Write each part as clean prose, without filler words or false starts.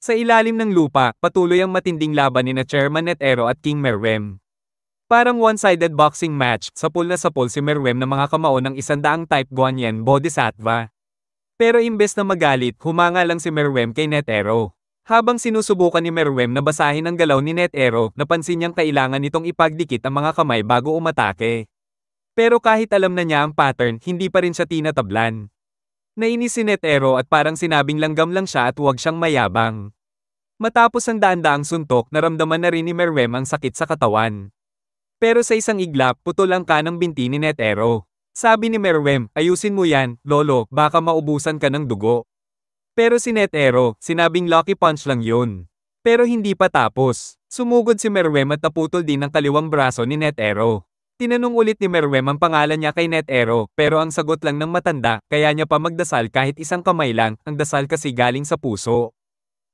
Sa ilalim ng lupa, patuloy ang matinding laban ni Chairman Netero at King Meruem. Parang one-sided boxing match, sapul na sapul si Meruem ng mga kamao ng 100 type Guanyin Bodhisattva. Pero imbes na magalit, humanga lang si Meruem kay Netero. Habang sinusubukan ni Meruem na basahin ang galaw ni Netero, napansin niyang kailangan nitong ipagdikit ang mga kamay bago umatake. Pero kahit alam na niya ang pattern, hindi pa rin siya tinatablan. Nainis si Netero at parang sinabing langgam lang siya at huwag siyang mayabang. Matapos ang daan-daang suntok, naramdaman na rin ni Meruem ang sakit sa katawan. Pero sa isang iglap, putol ang kanang binti ni Netero. Sabi ni Meruem, ayusin mo yan, lolo, baka maubusan ka ng dugo. Pero si Netero, sinabing lucky punch lang yun. Pero hindi pa tapos. Sumugod si Meruem at naputol din ang kaliwang braso ni Netero. Tinanong ulit ni Meruem ang pangalan niya kay Netero, pero ang sagot lang ng matanda, kaya niya pa magdasal kahit isang kamay lang, ang dasal kasi galing sa puso.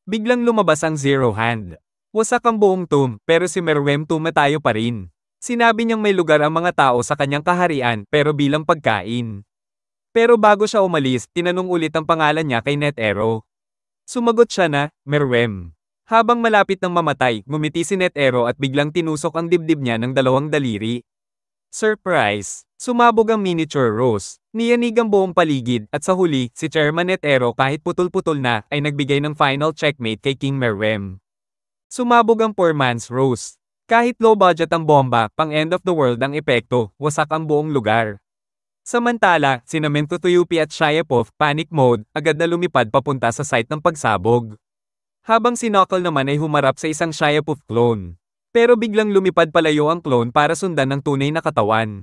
Biglang lumabas ang zero hand. Wasak ang buong tomb, pero si Meruem tumatayo pa rin. Sinabi niyang may lugar ang mga tao sa kanyang kaharian, pero bilang pagkain. Pero bago siya umalis, tinanong ulit ang pangalan niya kay Netero. Sumagot siya na, Meruem. Habang malapit ng mamatay, ngumiti si Netero at biglang tinusok ang dibdib niya ng 2 daliri. Surprise! Sumabog ang miniature rose. Niyanig ang buong paligid at sa huli, si Chairman Netero kahit putol-putol na ay nagbigay ng final checkmate kay King Meruem. Sumabog ang poor man's rose. Kahit low budget ang bomba, pang end of the world ang epekto, wasak ang buong lugar. Samantala, sina Mentutuyupi at Shyapov, panic mode, agad na lumipad papunta sa site ng pagsabog. Habang si Knuckle naman ay humarap sa isang Shyapov clone. Pero biglang lumipad palayo ang clone para sundan ng tunay na katawan.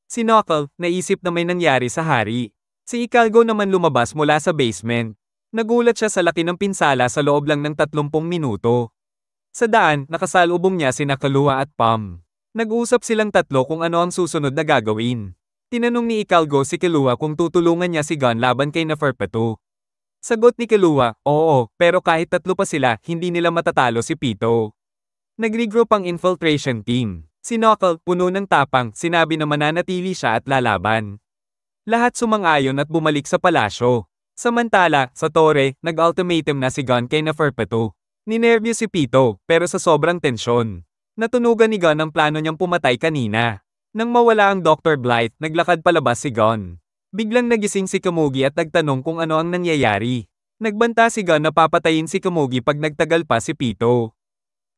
Si Knuckle, naisip na may nangyari sa hari. Si Ikalgo naman lumabas mula sa basement. Nagulat siya sa laki ng pinsala sa loob lang ng 30 minuto. Sa daan, nakasalubong niya sina Kaluwa at Pam. Nag-usap silang tatlo kung ano ang susunod na gagawin. Tinanong ni Ikalgo si Kaluwa kung tutulungan niya si Gon laban kay Neferpitu. Sagot ni Kaluwa, oo, pero kahit tatlo pa sila, hindi nila matatalo si Pito. Nag-regroup ang infiltration team. Si Knuckle, puno ng tapang, sinabi na mananatili siya at lalaban. Lahat sumang-ayon at bumalik sa palasyo. Samantala, sa tore, nag-ultimatum na si Gon kay Neferpitu. Ninervyos si Pito, pero sa sobrang tensyon. Natunugan ni Gon ang plano niyang pumatay kanina. Nang mawala ang Dr. Blythe, naglakad palabas si Gon. Biglang nagising si Kamugi at nagtanong kung ano ang nangyayari. Nagbanta si Gon na papatayin si Kamugi pag nagtagal pa si Pito.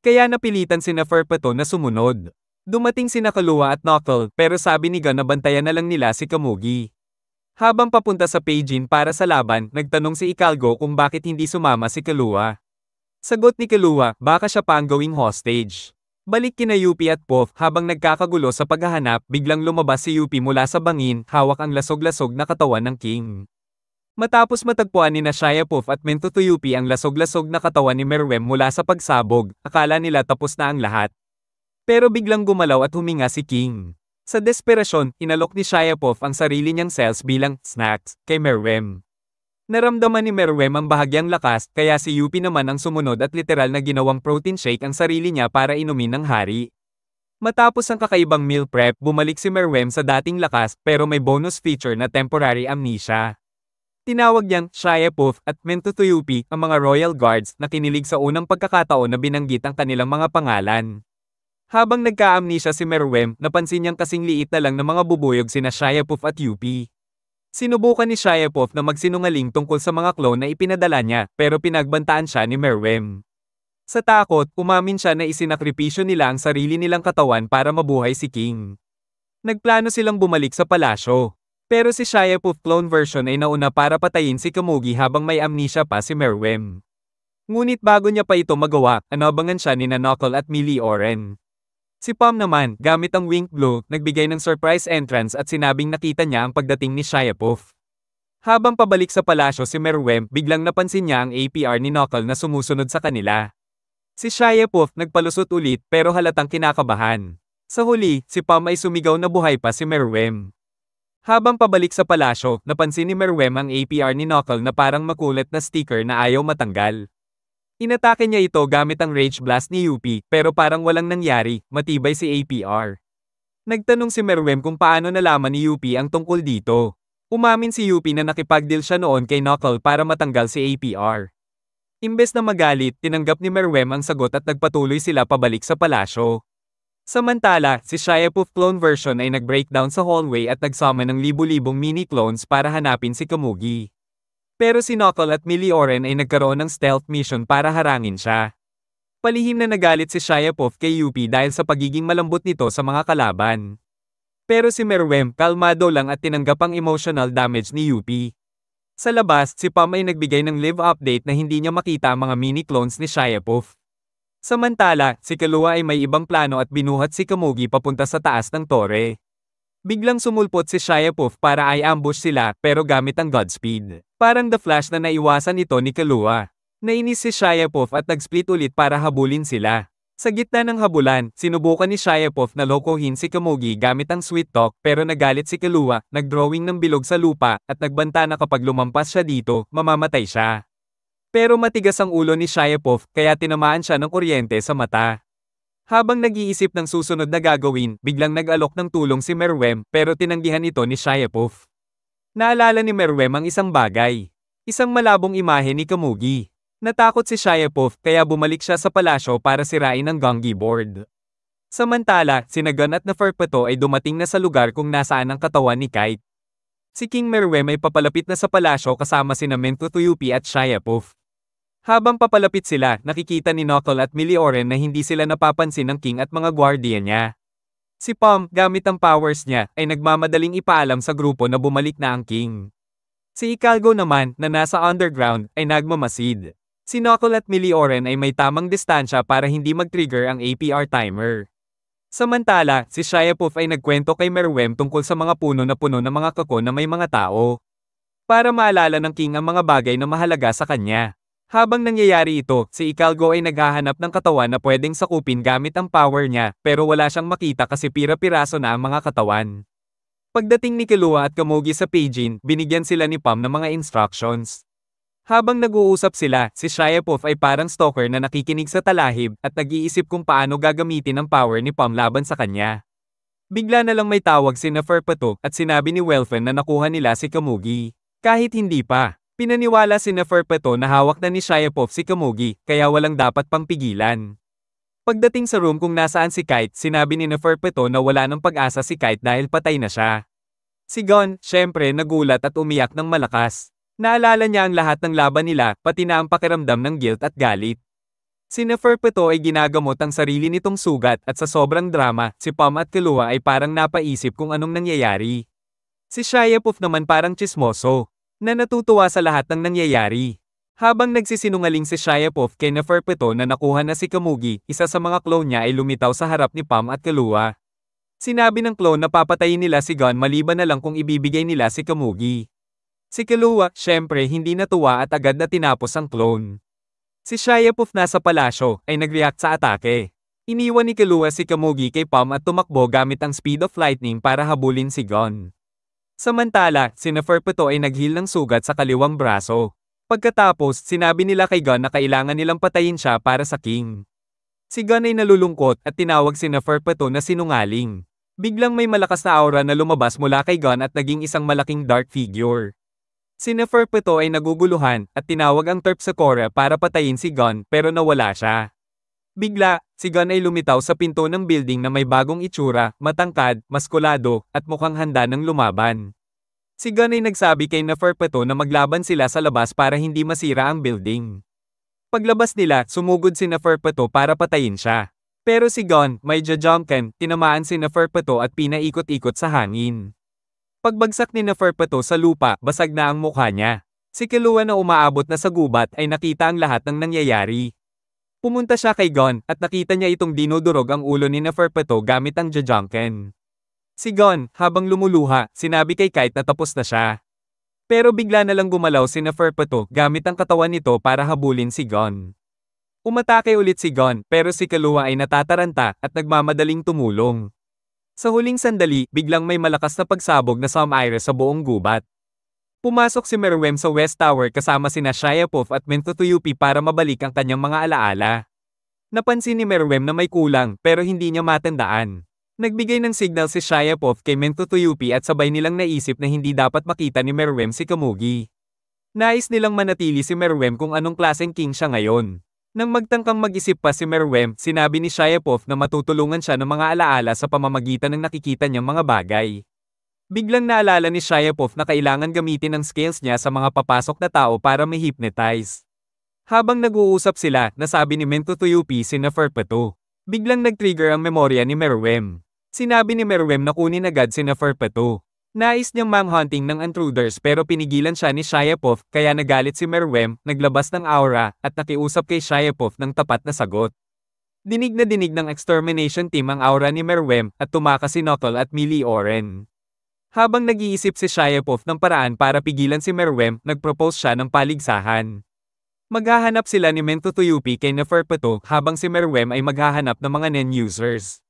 Kaya napilitan si Neferpitu na sumunod. Dumating si Kaluwa at Knuckle, pero sabi ni Gon na bantayan na lang nila si Kamugi. Habang papunta sa Peijin para sa laban, nagtanong si Ikalgo kung bakit hindi sumama si Kaluwa. Sagot ni Kaluwa, baka siya pa ang gawing hostage. Balik kina Yupi at Puff, habang nagkakagulo sa paghahanap, biglang lumabas si Yupi mula sa bangin, hawak ang lasog-lasog na katawan ng king. Matapos matagpuan ni Shyapov at Mentutuyupi ang lasog-lasog na katawan ni Meruem mula sa pagsabog, akala nila tapos na ang lahat. Pero biglang gumalaw at huminga si King. Sa desperasyon, inalok ni Shyapov ang sarili niyang cells bilang snacks kay Meruem. Naramdaman ni Meruem ang bahagyang lakas, kaya si Yupi naman ang sumunod at literal na ginawang protein shake ang sarili niya para inumin ng hari. Matapos ang kakaibang meal prep, bumalik si Meruem sa dating lakas pero may bonus feature na temporary amnesia. Tinawag niyang Shyapov at Mentutuyupi ang mga royal guards na kinilig sa unang pagkakataon na binanggit ang kanilang mga pangalan. Habang nagka-amnesia si Meruem, napansin niyang kasing liit na lang ng mga bubuyog sina Shyapov at Yupi. Sinubukan ni Shyapov na magsinungaling tungkol sa mga clone na ipinadala niya, pero pinagbantaan siya ni Meruem. Sa takot, umamin siya na isinakripisyo nila ang sarili nilang katawan para mabuhay si King. Nagplano silang bumalik sa palasyo. Pero si Shyapov clone version ay nauna para patayin si Kamugi habang may amnesia pa si Meruem. Ngunit bago niya pa ito magawa, inabangan siya ni Knuckle at Meteoren. Si Pam naman, gamit ang Wink Blue, nagbigay ng surprise entrance at sinabing nakita niya ang pagdating ni Shyapov. Habang pabalik sa palasyo si Meruem, biglang napansin niya ang APR ni Knuckle na sumusunod sa kanila. Si Shyapov nagpalusot ulit pero halatang kinakabahan. Sa huli, si Pam ay sumigaw na buhay pa si Meruem. Habang pabalik sa palasyo, napansin ni Meruem ang APR ni Knuckle na parang makulit na sticker na ayaw matanggal. Inatake niya ito gamit ang Rage Blast ni Yupi, pero parang walang nangyari, matibay si APR. Nagtanong si Meruem kung paano nalaman ni Yupi ang tungkol dito. Umamin si Yupi na nakipagdeal siya noon kay Knuckle para matanggal si APR. Imbes na magalit, tinanggap ni Meruem ang sagot at nagpatuloy sila pabalik sa palasyo. Samantala, si Shia-Puf clone version ay nag-breakdown sa hallway at nagsummon ng libu-libong mini-clones para hanapin si Kamugi. Pero si Knuckle at Milioren ay nagkaroon ng stealth mission para harangin siya. Palihim na nagalit si Shia-Puf kay Yuppie dahil sa pagiging malambot nito sa mga kalaban. Pero si Meruem, kalmado lang at tinanggap ang emotional damage ni Yuppie. Sa labas, si Pam ay nagbigay ng live update na hindi niya makita ang mga mini-clones ni Shia-Puf. Samantala, si Killua ay may ibang plano at binuhat si Kamugi papunta sa taas ng tore. Biglang sumulpot si Shia-Puf para i-ambush sila pero gamit ang Godspeed. Parang The Flash na naiwasan ito ni Killua. Nainis si Shia-Puf at nag-split ulit para habulin sila. Sa gitna ng habulan, sinubukan ni Shia-Puf na lokohin si Kamugi gamit ang Sweet Talk pero nagalit si Killua, nagdrawing ng bilog sa lupa at nagbanta na kapag lumampas siya dito, mamamatay siya. Pero matigas ang ulo ni Shia-Puf kaya tinamaan siya ng kuryente sa mata. Habang nag-iisip ng susunod na gagawin, biglang nag-alok ng tulong si Meruem pero tinanggihan ito ni Shia-Puf. Naalala ni Meruem ang isang bagay. Isang malabong imahe ni Kamugi. Natakot si Shia-Puf kaya bumalik siya sa palasyo para sirain ang Gongi board. Samantala, sina Gon at Neferpitou ay dumating na sa lugar kung nasaan ang katawan ni Kite. Si King Meruem ay papalapit na sa palasyo kasama sina Mentutu Yuppie at Shia-Puf. Habang papalapit sila, nakikita ni Knuckle at Milioren na hindi sila napapansin ng King at mga gwardiya niya. Si Pom, gamit ang powers niya, ay nagmamadaling ipaalam sa grupo na bumalik na ang King. Si Ikalgo naman, na nasa underground, ay nagmamasid. Si Knuckle at Milioren ay may tamang distansya para hindi mag-trigger ang APR timer. Samantala, si Shia-Puf ay nagkwento kay Meruem tungkol sa mga puno ng mga kako na may mga tao. Para maalala ng King ang mga bagay na mahalaga sa kanya. Habang nangyayari ito, si Ikalgo ay naghahanap ng katawan na pwedeng sakupin gamit ang power niya, pero wala siyang makita kasi pira-piraso na ang mga katawan. Pagdating ni Killua at Kamugi sa Peijin, binigyan sila ni Pam ng mga instructions. Habang nag-uusap sila, si Shia-Puf ay parang stalker na nakikinig sa talahib at nag-iisip kung paano gagamitin ang power ni Pam laban sa kanya. Bigla na lang may tawag si Neferpitou at sinabi ni Welfen na nakuha nila si Kamugi. Kahit hindi pa. Pinaniwala si Neferpitou na hawak na ni Shia-Puf si Kamugi, kaya walang dapat pang pigilan. Pagdating sa room kung nasaan si Kite, sinabi ni Neferpitou na wala ng pag-asa si Kite dahil patay na siya. Si Gon, syempre, nagulat at umiyak ng malakas. Naalala niya ang lahat ng laban nila, pati na ang pakiramdam ng guilt at galit. Si Neferpitou ay ginagamot ang sarili nitong sugat at sa sobrang drama, si Pom at Killua ay parang napaisip kung anong nangyayari. Si Shia-Puf naman parang tsismoso, na natutuwa sa lahat ng nangyayari. Habang nagsisinungaling si Shia-Puf kay Neferpitou na nakuha na si Kamugi, isa sa mga clone niya ay lumitaw sa harap ni Pam at Killua. Sinabi ng clone na papatayin nila si Gon maliban na lang kung ibibigay nila si Kamugi. Si Killua, syempre hindi natuwa at agad na tinapos ang clone. Si Shia-Puf nasa palasyo, ay nag-react sa atake. Iniwan ni Killua si Kamugi kay Pam at tumakbo gamit ang speed of lightning para habulin si Gon. Samantala, si Neferpitou ay naghil ng sugat sa kaliwang braso. Pagkatapos, sinabi nila kay Gon na kailangan nilang patayin siya para sa King. Si Gon ay nalulungkot at tinawag si Neferpitou na sinungaling. Biglang may malakas na aura na lumabas mula kay Gon at naging isang malaking dark figure. Si Neferpitou ay naguguluhan at tinawag ang Terpsichore para patayin si Gon pero nawala siya. Bigla, si Gon ay lumitaw sa pinto ng building na may bagong itsura, matangkad, maskulado, at mukhang handa ng lumaban. Si Gon ay nagsabi kay Neferpitou na maglaban sila sa labas para hindi masira ang building. Paglabas nila, sumugod si Neferpitou para patayin siya. Pero si Gon, may jajangken, tinamaan si Neferpitou at pinaikot-ikot sa hangin. Pagbagsak ni Neferpitou sa lupa, basag na ang mukha niya. Si Killua na umaabot na sa gubat ay nakita ang lahat ng nangyayari. Pumunta siya kay Gon at nakita niya itong dinudurog ang ulo ni Neferpitou gamit ang jajangken. Si Gon, habang lumuluha, sinabi kay Kite na tapos na siya. Pero bigla na lang gumalaw si Neferpitou gamit ang katawan nito para habulin si Gon. Umatake ulit si Gon pero si Killua ay natataranta at nagmamadaling tumulong. Sa huling sandali, biglang may malakas na pagsabog na sumaire sa buong gubat. Pumasok si Meruem sa West Tower kasama sina Shia-Puf at Mentutu Yuppie para mabalik ang kanyang mga alaala. Napansin ni Meruem na may kulang pero hindi niya matandaan. Nagbigay ng signal si Shia-Puf kay Mentutu Yuppie at sabay nilang naisip na hindi dapat makita ni Meruem si Kamugi. Nais nilang manatili si Meruem kung anong klaseng king siya ngayon. Nang magtangkang mag-isip pa si Meruem, sinabi ni Shyapov na matutulungan siya ng mga alaala sa pamamagitan ng nakikita niyang mga bagay. Biglang naalala ni Shyapov na kailangan gamitin ang skills niya sa mga papasok na tao para ma-hypnotize. Habang nag-uusap sila, nasabi ni Mentutuyupi si Neferpatu. Biglang nag-trigger ang memorya ni Meruem. Sinabi ni Meruem na kunin agad si Neferpatu. Nais niyang manghunting ng intruders pero pinigilan siya ni Shyapov kaya nagalit si Meruem, naglabas ng aura, at nakiusap kay Shyapov ng tapat na sagot. Dinig na dinig ng extermination team ang aura ni Meruem at tumakas si Knuckle at Millie Oren. Habang nag-iisip si Shyapov ng paraan para pigilan si Meruem, nag-propose siya ng paligsahan. Maghahanap sila ni Mentutuyupi kay Neferpatu habang si Meruem ay maghahanap ng mga Nen users.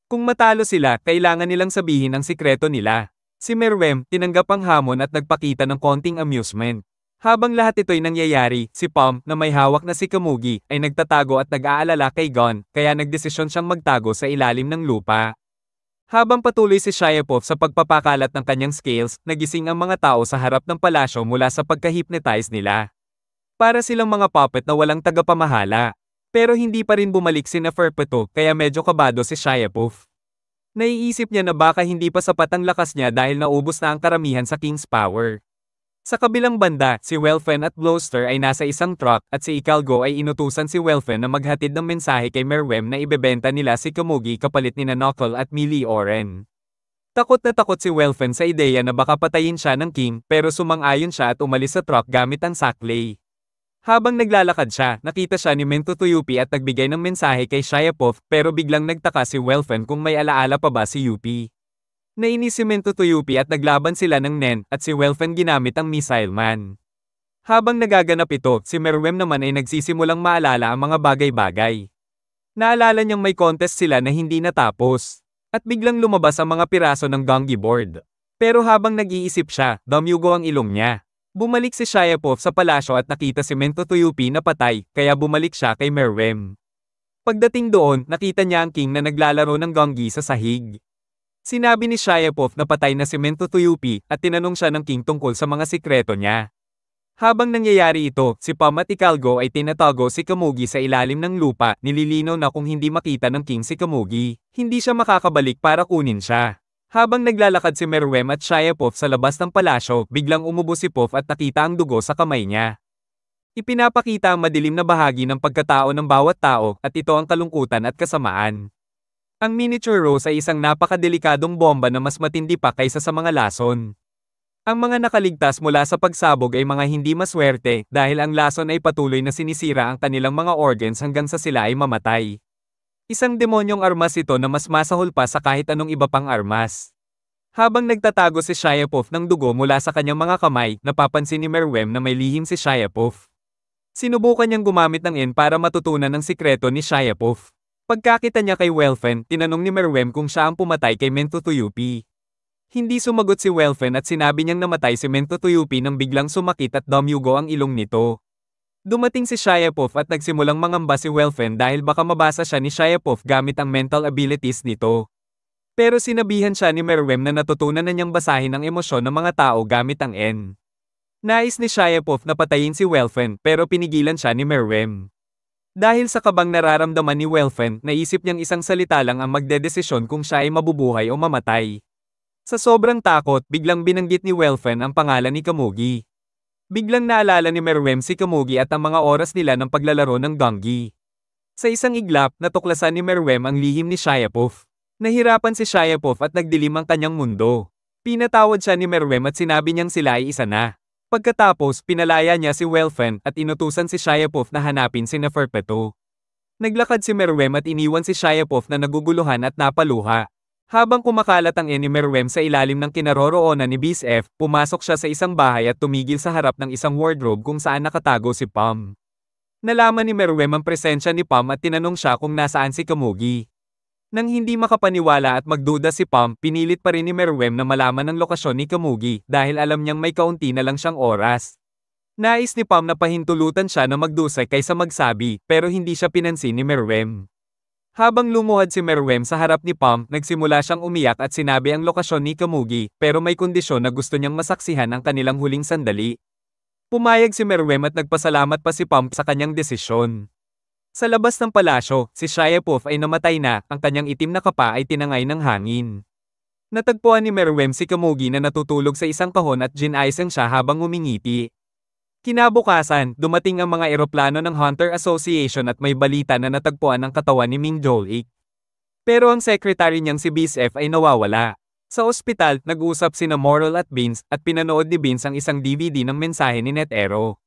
Kung matalo sila, kailangan nilang sabihin ang sikreto nila. Si Meruem, tinanggap ang hamon at nagpakita ng konting amusement. Habang lahat ito'y nangyayari, si Palm, na may hawak na si Kamugi, ay nagtatago at nag-aalala kay Gon, kaya nagdesisyon siyang magtago sa ilalim ng lupa. Habang patuloy si Shyapov sa pagpapakalat ng kanyang skills, nagising ang mga tao sa harap ng palasyo mula sa pagka-hypnotize nila. Para silang mga puppet na walang tagapamahala. Pero hindi pa rin bumalik si Neferpatu kaya medyo kabado si Shyapov. Naiisip niya na baka hindi pa sapat ang lakas niya dahil naubos na ang karamihan sa King's power. Sa kabilang banda, si Welfen at Gloucester ay nasa isang truck at si Ikalgo ay inutusan si Welfen na maghatid ng mensahe kay Meruem na ibebenta nila si Kamugi kapalit ni Knuckle at Millie Oren. Takot na takot si Welfen sa ideya na baka patayin siya ng King pero sumang-ayon siya at umalis sa truck gamit ang saklay. Habang naglalakad siya, nakita siya ni Mentutuyupi at nagbigay ng mensahe kay Shyapov pero biglang nagtaka si Welfen kung may alaala pa ba si Yupi. Nainis si Mentutuyupi at naglaban sila ng Nen at si Welfen ginamit ang Missile Man. Habang nagaganap ito, si Meruem naman ay nagsisimulang maalala ang mga bagay-bagay. Naalala niyang may contest sila na hindi natapos. At biglang lumabas ang mga piraso ng gongi board. Pero habang nag-iisip siya, dumyugo ang ilong niya. Bumalik si Shyapov sa palasyo at nakita si Mentutuyupi na patay, kaya bumalik siya kay Meruem. Pagdating doon, nakita niya ang King na naglalaro ng gongi sa sahig. Sinabi ni Shyapov na patay na si Mentutuyupi at tinanong siya ng King tungkol sa mga sikreto niya. Habang nangyayari ito, si Palm at Ikalgo ay tinatago si Kamugi sa ilalim ng lupa, nililinaw na kung hindi makita ng King si Kamugi, hindi siya makakabalik para kunin siya. Habang naglalakad si Meruem at Shyapov sa labas ng palasyo, biglang umubo si Pov at nakita ang dugo sa kamay niya. Ipinapakita ang madilim na bahagi ng pagkatao ng bawat tao at ito ang kalungkutan at kasamaan. Ang miniature rose ay isang napakadelikadong bomba na mas matindi pa kaysa sa mga lason. Ang mga nakaligtas mula sa pagsabog ay mga hindi maswerte dahil ang lason ay patuloy na sinisira ang kanilang mga organs hanggang sa sila ay mamatay. Isang demonyong armas ito na mas masahol pa sa kahit anong iba pang armas. Habang nagtatago si Shyapov ng dugo mula sa kanyang mga kamay, napapansin ni Meruem na may lihim si Shyapov. Sinubukan niyang gumamit ng N para matutunan ang sikreto ni Shyapov. Pagkakita niya kay Welfen, tinanong ni Meruem kung siya ang pumatay kay Mentutuyupi. Hindi sumagot si Welfen at sinabi niyang namatay si Mentutuyupi nang biglang sumakit at dumyugo ang ilong nito. Dumating si Shyapov at nagsimulang mangamba si Welfen dahil baka mabasa siya ni Shyapov gamit ang mental abilities nito. Pero sinabihan siya ni Meruem na natutunan na niyang basahin ang emosyon ng mga tao gamit ang N. Nais ni Shyapov na patayin si Welfen pero pinigilan siya ni Meruem. Dahil sa kabang nararamdaman ni Welfen, naisip niyang isang salita lang ang magdedesisyon kung siya ay mabubuhay o mamatay. Sa sobrang takot, biglang binanggit ni Welfen ang pangalan ni Kamugi. Biglang naalala ni Meruem si Kamugi at ang mga oras nila ng paglalaro ng gongi. Sa isang iglap, natuklasan ni Meruem ang lihim ni Shyapov. Nahirapan si Shyapov at nagdilim ang kanyang mundo. Pinatawad siya ni Meruem at sinabi niyang sila ay isa na. Pagkatapos, pinalaya niya si Welfen at inutusan si Shyapov na hanapin si Neferpatu. Naglakad si Meruem at iniwan si Shyapov na naguguluhan at napaluha. Habang kumakalat ang ni Meruem sa ilalim ng kinaroroonan ni Bisef, pumasok siya sa isang bahay at tumigil sa harap ng isang wardrobe kung saan nakatago si Palm. Nalaman ni Meruem ang presensya ni Palm at tinanong siya kung nasaan si Kamugi. Nang hindi makapaniwala at magduda si Palm, pinilit pa rin ni Meruem na malaman ang lokasyon ni Kamugi dahil alam niyang may kaunti na lang siyang oras. Nais ni Palm na pahintulutan siya na magdusay kaysa magsabi pero hindi siya pinansin ni Meruem. Habang lumuhad si Meruem sa harap ni Palm, nagsimula siyang umiyak at sinabi ang lokasyon ni Kamugi pero may kondisyon na gusto niyang masaksihan ang kanilang huling sandali. Pumayag si Meruem at nagpasalamat pa si Pump sa kanyang desisyon. Sa labas ng palasyo, si Shayapov ay namatay na, ang kanyang itim na kapa ay tinangay ng hangin. Natagpuan ni Meruem si Kamugi na natutulog sa isang kahon at ginayang siya habang ngumingiti. Kinabukasan, dumating ang mga eroplano ng Hunter Association at may balita na natagpuan ang katawan ni Ming Jolik. Pero ang secretary niyang si BSF ay nawawala. Sa ospital, nag-usap sina Moral at Vince at pinanood ni Vince ang isang DVD ng mensahe ni NetEro.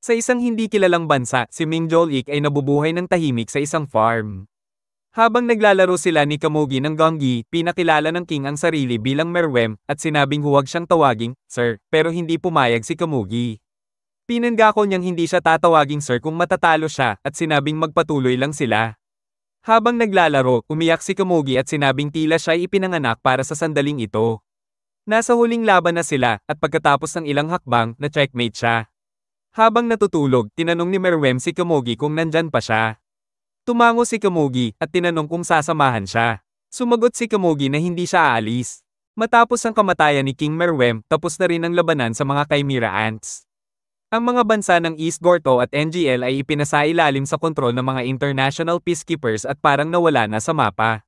Sa isang hindi kilalang bansa, si Ming Jolik ay nabubuhay ng tahimik sa isang farm. Habang naglalaro sila ni Kamugi ng Gongi, pinakilala ng King ang sarili bilang Meruem at sinabing huwag siyang tawaging Sir, pero hindi pumayag si Kamugi. Pinanggako niyang hindi siya tatawaging Sir kung matatalo siya at sinabing magpatuloy lang sila. Habang naglalaro, umiyak si Kamugi at sinabing tila siya ay ipinanganak para sa sandaling ito. Nasa huling laban na sila at pagkatapos ng ilang hakbang, na-checkmate siya. Habang natutulog, tinanong ni Meruem si Kamugi kung nandyan pa siya. Tumango si Kamugi at tinanong kung sasamahan siya. Sumagot si Kamugi na hindi siya aalis. Matapos ang kamatayan ni King Meruem, tapos na rin ang labanan sa mga Chimera Ants. Ang mga bansa ng East Gorto at NGL ay ipinasailalim sa kontrol ng mga international peacekeepers at parang nawala na sa mapa.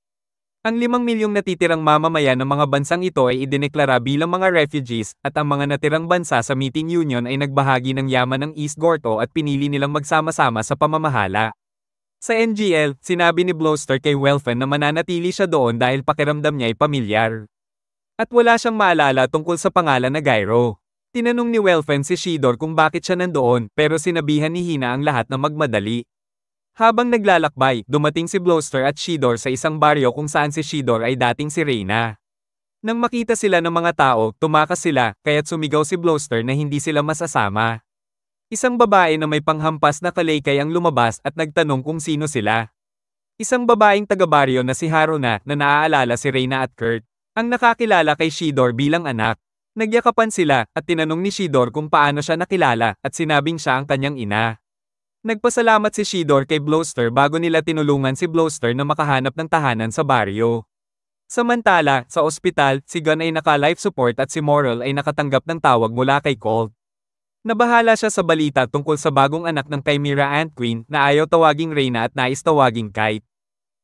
Ang 5 milyong natitirang mamamayan ng mga bansang ito ay idineklara bilang mga refugees at ang mga natirang bansa sa Meeting Union ay nagbahagi ng yaman ng East Gorto at pinili nilang magsama-sama sa pamamahala. Sa NGL, sinabi ni Blowster kay Welfen na mananatili siya doon dahil pakiramdam niya ay pamilyar. At wala siyang maalala tungkol sa pangalan na Gyro. Tinanong ni Welfen si Shidor kung bakit siya nandoon pero sinabihan ni Hina ang lahat na magmadali. Habang naglalakbay, dumating si Blowster at Shidor sa isang baryo kung saan si Shidor ay dating si Reyna. Nang makita sila ng mga tao, tumakas sila, kaya't sumigaw si Blowster na hindi sila masasama. Isang babae na may panghampas na kalaykay ang lumabas at nagtanong kung sino sila. Isang babaeng taga-baryo na si Haruna na naaalala si Reyna at Kurt, ang nakakilala kay Shidor bilang anak. Nagyakapan sila at tinanong ni Shidor kung paano siya nakilala at sinabing siya ang kanyang ina. Nagpasalamat si Shidor kay Blowster bago nila tinulungan si Blowster na makahanap ng tahanan sa baryo. Samantala, sa ospital, si Gun ay naka-life support at si Moral ay nakatanggap ng tawag mula kay Colt. Nabahala siya sa balita tungkol sa bagong anak ng Chimera Ant Queen na ayaw tawaging Reyna at nais tawaging Kite.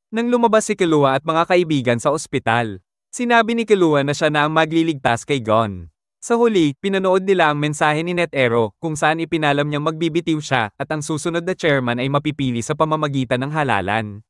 Nang lumabas si Killua at mga kaibigan sa ospital, sinabi ni Killua na siya na ang magliligtas kay Gon. Sa huli, pinanood nila ang mensahe ni NetEro kung saan ipinalam niyang magbibitiw siya at ang susunod na chairman ay mapipili sa pamamagitan ng halalan.